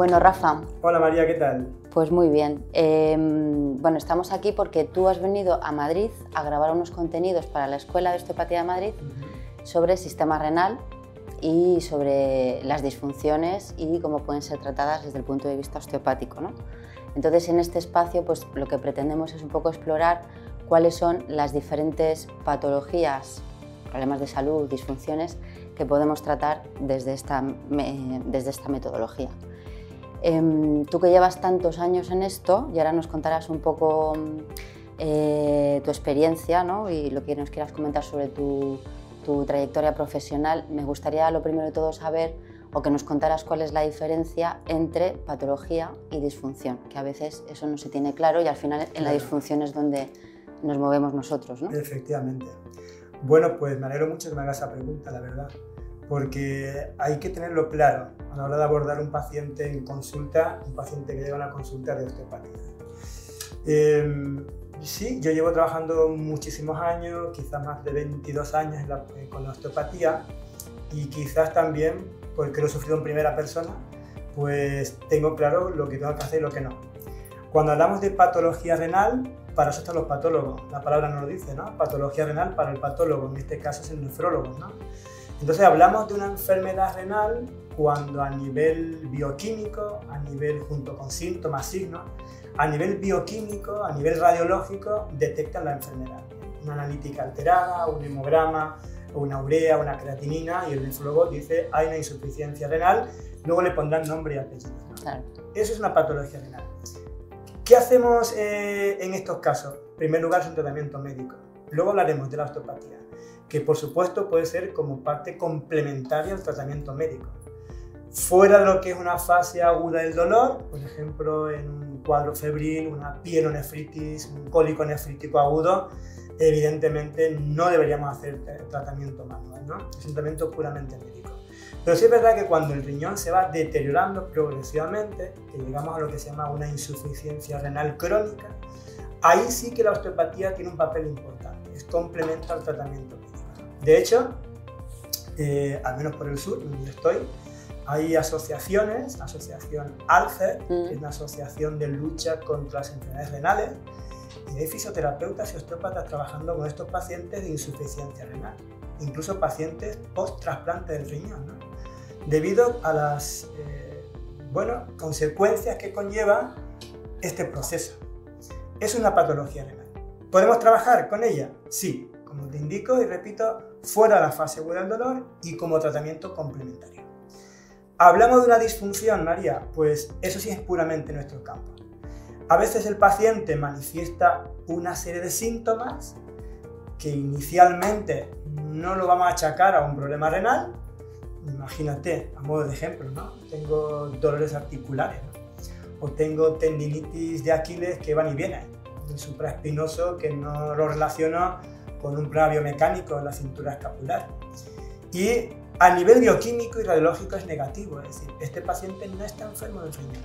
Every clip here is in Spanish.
Bueno, Rafa. Hola María, ¿qué tal? Pues muy bien. Bueno, estamos aquí porque tú has venido a Madrid a grabar unos contenidos para la Escuela de Osteopatía de Madrid sobre el sistema renal y sobre las disfunciones y cómo pueden ser tratadas desde el punto de vista osteopático, ¿no? Entonces, en este espacio, pues lo que pretendemos es un poco explorar cuáles son las diferentes patologías, problemas de salud, disfunciones que podemos tratar desde esta metodología. Tú que llevas tantos años en esto y ahora nos contarás un poco tu experiencia, ¿no? Y lo que nos quieras comentar sobre tu trayectoria profesional, me gustaría lo primero de todo saber o que nos contaras cuál es la diferencia entre patología y disfunción, que a veces eso no se tiene claro y al final en la disfunción es donde nos movemos nosotros, ¿no? Efectivamente. Bueno, pues me alegro mucho que me hagas esa pregunta, la verdad, porque hay que tenerlo claro a la hora de abordar un paciente en consulta, un paciente que llega a una consulta de osteopatía. Sí, yo llevo trabajando muchísimos años, quizás más de 22 años con la osteopatía, y quizás también, porque lo he sufrido en primera persona, pues tengo claro lo que tengo que hacer y lo que no. Cuando hablamos de patología renal, para eso están los patólogos, la palabra nos lo dice, ¿no? Patología renal para el patólogo, en este caso es el nefrólogo, ¿no? Entonces hablamos de una enfermedad renal cuando a nivel bioquímico, a nivel junto con síntomas, signos, a nivel bioquímico, a nivel radiológico, detectan la enfermedad. Una analítica alterada, un hemograma, una urea, una creatinina, y el nefrólogo dice hay una insuficiencia renal, luego le pondrán nombre y apellido, ¿no? Claro. Eso es una patología renal. ¿Qué hacemos en estos casos? En primer lugar es un tratamiento médico. Luego hablaremos de la osteopatía, que por supuesto puede ser como parte complementaria al tratamiento médico. Fuera de lo que es una fase aguda del dolor, por ejemplo en un cuadro febril, una pielonefritis, un cólico nefrítico agudo, evidentemente no deberíamos hacer tratamiento manual, ¿no? Es un tratamiento puramente médico. Pero sí es verdad que cuando el riñón se va deteriorando progresivamente, que llegamos a lo que se llama una insuficiencia renal crónica, ahí sí que la osteopatía tiene un papel importante, es complemento al tratamiento médico. De hecho, al menos por el sur, donde yo estoy, hay asociaciones, asociación ALCER, que es una asociación de lucha contra las enfermedades renales, y hay fisioterapeutas y osteópatas trabajando con estos pacientes de insuficiencia renal, incluso pacientes post-trasplante del riñón, ¿no? Debido a las consecuencias que conlleva este proceso. Es una patología renal. ¿Podemos trabajar con ella? Sí, como te indico y repito, fuera de la fase aguda del dolor y como tratamiento complementario. ¿Hablamos de una disfunción, María? Pues eso sí es puramente nuestro campo. A veces el paciente manifiesta una serie de síntomas que inicialmente no lo vamos a achacar a un problema renal. Imagínate, a modo de ejemplo, ¿no? Tengo dolores articulares, ¿no? O tengo tendinitis de Aquiles que van y vienen, el supraespinoso que no lo relaciono con un problema biomecánico en la cintura escapular. Y a nivel bioquímico y radiológico es negativo, es decir, este paciente no está enfermo del riñón,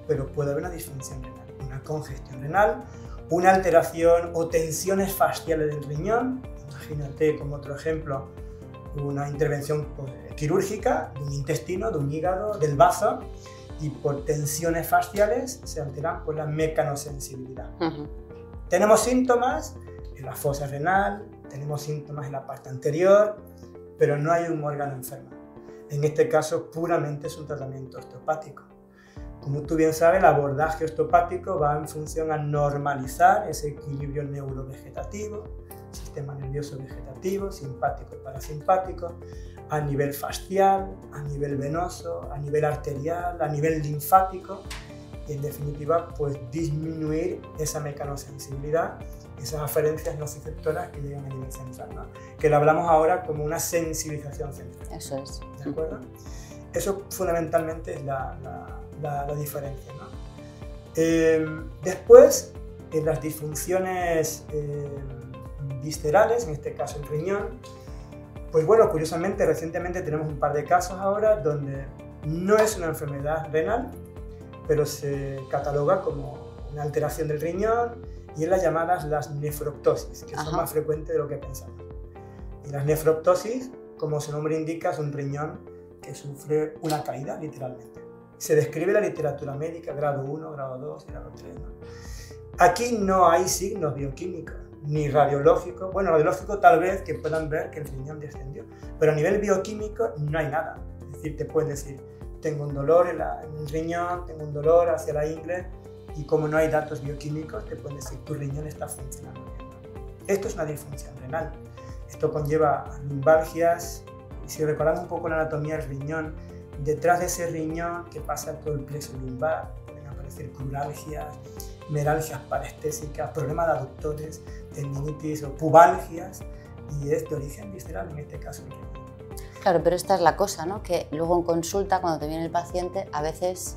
pero puede haber una disfunción renal, una congestión renal, una alteración o tensiones fasciales del riñón. Imagínate como otro ejemplo una intervención quirúrgica de un intestino, de un hígado, del bazo, y por tensiones fasciales se alteran por la mecanosensibilidad. Tenemos síntomas en la fosa renal, tenemos síntomas en la parte anterior, pero no hay un órgano enfermo. En este caso puramente es un tratamiento osteopático. Como tú bien sabes, el abordaje osteopático va en función a normalizar ese equilibrio neurovegetativo, sistema nervioso vegetativo, simpático y parasimpático, a nivel fascial, a nivel venoso, a nivel arterial, a nivel linfático, y en definitiva pues disminuir esa mecanosensibilidad, esas aferencias nociceptoras que llegan a nivel central, ¿no? Que lo hablamos ahora como una sensibilización central. Eso es. ¿De acuerdo? Eso fundamentalmente es la diferencia, ¿no? Después, en las disfunciones viscerales, en este caso el riñón, pues bueno, curiosamente, recientemente tenemos un par de casos ahora donde no es una enfermedad renal, pero se cataloga como una alteración del riñón y es las llamadas las nefroptosis, que son más frecuentes de lo que pensamos. Y las nefroptosis, como su nombre indica, es un riñón que sufre una caída, literalmente. se describe la literatura médica, grado 1, grado 2 y grado 3, ¿no? Aquí no hay signos bioquímicos, ni radiológicos. Bueno, radiológico tal vez que puedan ver que el riñón descendió, pero a nivel bioquímico no hay nada. Es decir, te pueden decir, tengo un dolor en el riñón, tengo un dolor hacia la ingle, y como no hay datos bioquímicos, te pueden decir, tu riñón está funcionando bien. Esto es una disfunción renal. Esto conlleva lumbalgias, y si recordamos un poco la anatomía del riñón, detrás de ese riñón que pasa todo el plexo lumbar, pueden aparecer cruralgias, meralgias parestésicas, problemas de aductores, tendinitis o pubalgias, y es de origen visceral, en este caso el riñón. Claro, pero esta es la cosa, ¿no? Que luego en consulta, cuando te viene el paciente, a veces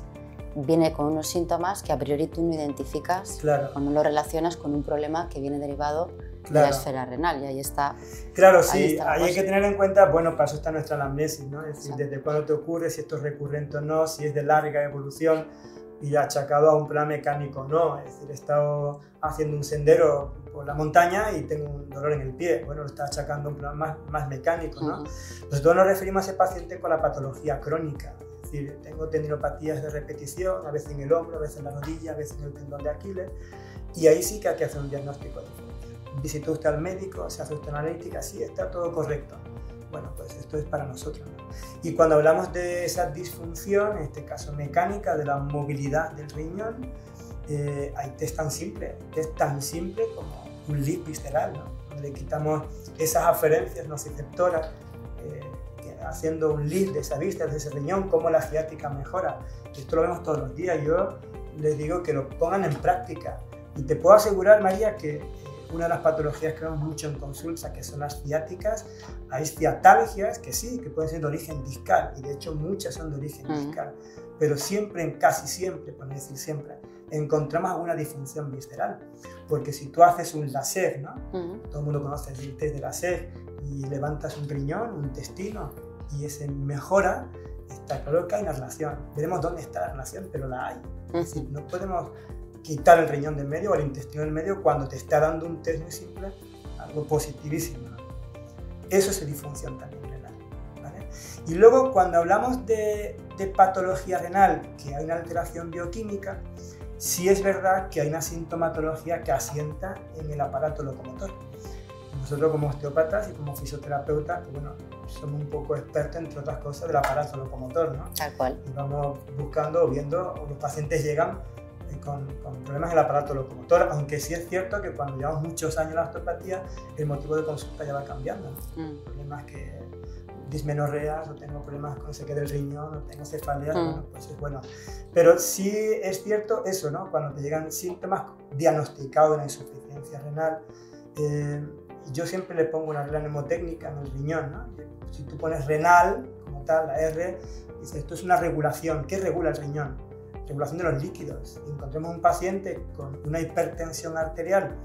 viene con unos síntomas que a priori tú no identificas, claro, o no lo relacionas con un problema que viene derivado de la esfera renal, y ahí está. Claro, sí, ahí hay que tener en cuenta, bueno, para eso está nuestra anamnesis, ¿no? Es decir, Exacto. desde cuándo te ocurre, si esto es recurrente o no, si es de larga evolución y achacado a un plan mecánico o no. Es decir, he estado haciendo un sendero por la montaña y tengo un dolor en el pie. Bueno, lo está achacando a un plan más mecánico, ¿no? Nosotros nos referimos a ese paciente con la patología crónica. Es decir, tengo tendinopatías de repetición, a veces en el hombro, a veces en la rodilla, a veces en el tendón de Aquiles, y ahí sí que hay que hacer un diagnóstico diferente. Visitó usted al médico, se hace usted una analítica, sí, está todo correcto. Bueno, pues esto es para nosotros, ¿no? Y cuando hablamos de esa disfunción, en este caso mecánica, de la movilidad del riñón, hay test tan simple como un lift visceral, ¿no? Donde le quitamos esas aferencias nociceptoras, haciendo un lift de esa vista, de ese riñón, cómo la ciática mejora. Esto lo vemos todos los días. Yo les digo que lo pongan en práctica. Y te puedo asegurar, María, que una de las patologías que vemos mucho en consulta, que son las ciáticas, hay ciatalgias que sí, que pueden ser de origen discal, y de hecho muchas son de origen discal, pero siempre, casi siempre, por no decir siempre, encontramos alguna disfunción visceral, porque si tú haces un láser, ¿no? Todo el mundo conoce el test de láser, y levantas un riñón, un intestino, y ese mejora, está claro que hay una relación. Veremos dónde está la relación, pero la hay. Es decir, no podemos quitar el riñón del medio o el intestino del medio cuando te está dando un test muy simple, algo positivísimo, ¿no? Eso es disfunción también renal, ¿vale? Y luego, cuando hablamos de patología renal, que hay una alteración bioquímica, sí es verdad que hay una sintomatología que asienta en el aparato locomotor. Nosotros como osteópatas y como fisioterapeutas, pues bueno, somos un poco expertos, entre otras cosas, del aparato locomotor, ¿no? Tal cual. Y vamos buscando o viendo, o los pacientes llegan con problemas del aparato locomotor, aunque sí es cierto que cuando llevamos muchos años en la osteopatía, el motivo de consulta ya va cambiando, ¿no? Problemas que dismenorreas, o tengo problemas con sequedad del riñón, o tengo cefaleas, bueno, pues es bueno. Pero sí es cierto eso, ¿no? Cuando te llegan síntomas diagnosticados de una insuficiencia renal, yo siempre le pongo una regla mnemotécnica en el riñón, ¿no? Si tú pones renal, como tal, la R, dice, esto es una regulación. ¿Qué regula el riñón? Regulación de los líquidos. Y encontremos un paciente con una hipertensión arterial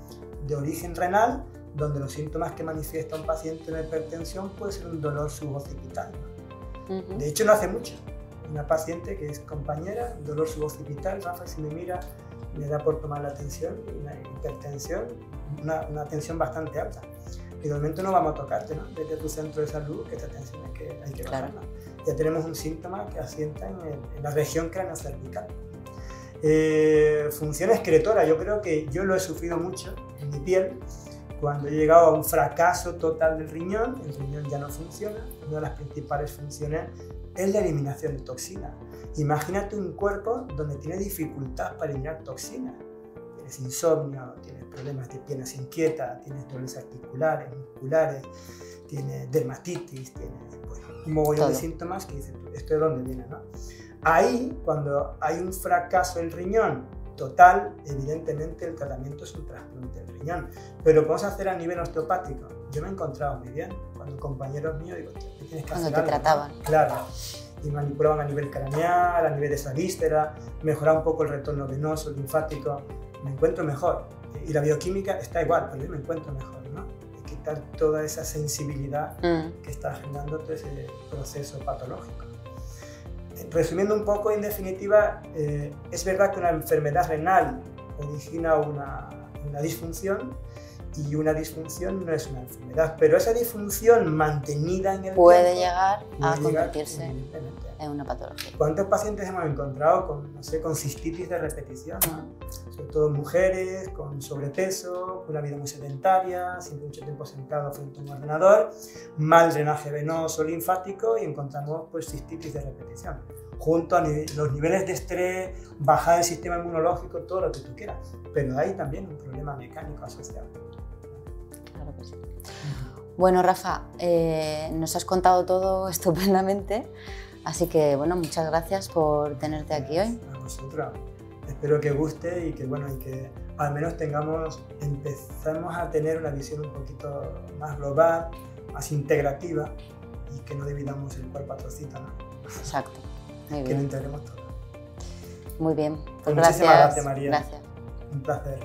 de origen renal, donde los síntomas que manifiesta un paciente de hipertensión puede ser un dolor suboccipital, ¿no? De hecho, no hace mucho, una paciente que es compañera, dolor suboccipital, Rafa, si me mira, me da por tomar la tensión, una hipertensión, una tensión bastante alta. Y de momento no vamos a tocarte, ¿no? Vete a tu centro de salud, que esta tensión es que hay que bajarla. Ya tenemos un síntoma que asienta en la región craneocervical. Función excretora, yo creo que yo lo he sufrido mucho en mi piel. Cuando he llegado a un fracaso total del riñón, el riñón ya no funciona. Una de las principales funciones es la eliminación de toxinas. Imagínate un cuerpo donde tienes dificultad para eliminar toxinas. Tienes insomnio, tienes problemas de piernas inquietas, tienes dolores articulares, musculares, tienes dermatitis, tienes un mogollón de síntomas que dices, ¿esto de dónde viene, no? Ahí, cuando hay un fracaso del riñón total, evidentemente el tratamiento es un trasplante del riñón. Pero podemos hacer a nivel osteopático. Yo me he encontrado muy bien cuando compañeros míos digo, ¿qué tienes que hacer? Cuando te trataban. Claro. Y manipulaban a nivel craneal, a nivel de esa víscera, mejoraban un poco el retorno venoso, linfático. Me encuentro mejor. Y la bioquímica está igual, pero yo me encuentro mejor, ¿no? Hay que quitar toda esa sensibilidad que está generando todo ese proceso patológico. Resumiendo un poco, en definitiva, es verdad que una enfermedad renal origina una disfunción, y una disfunción no es una enfermedad, pero esa disfunción mantenida en el puede tiempo llegar a puede convertirse evidentemente. en una patología. ¿Cuántos pacientes hemos encontrado con, no sé, con cistitis de repetición? Sobre todo mujeres con sobrepeso, una vida muy sedentaria, siempre mucho tiempo sentado frente a un ordenador, mal drenaje venoso, linfático, y encontramos pues cistitis de repetición. Junto a los niveles de estrés, bajar el sistema inmunológico, todo lo que tú quieras. Pero hay también un problema mecánico asociado. Claro que sí. Bueno, Rafa, nos has contado todo estupendamente, así que bueno, muchas gracias por tenerte aquí hoy. A vosotros. Espero que guste y que, bueno, y que al menos empezamos a tener una visión un poquito más global, más integrativa, y que no dividamos el cuerpo a trocitos, ¿no? Exacto. Muy bien. Que lo integremos todo. Muy bien. Pues muchísimas gracias, María. Gracias. Un placer.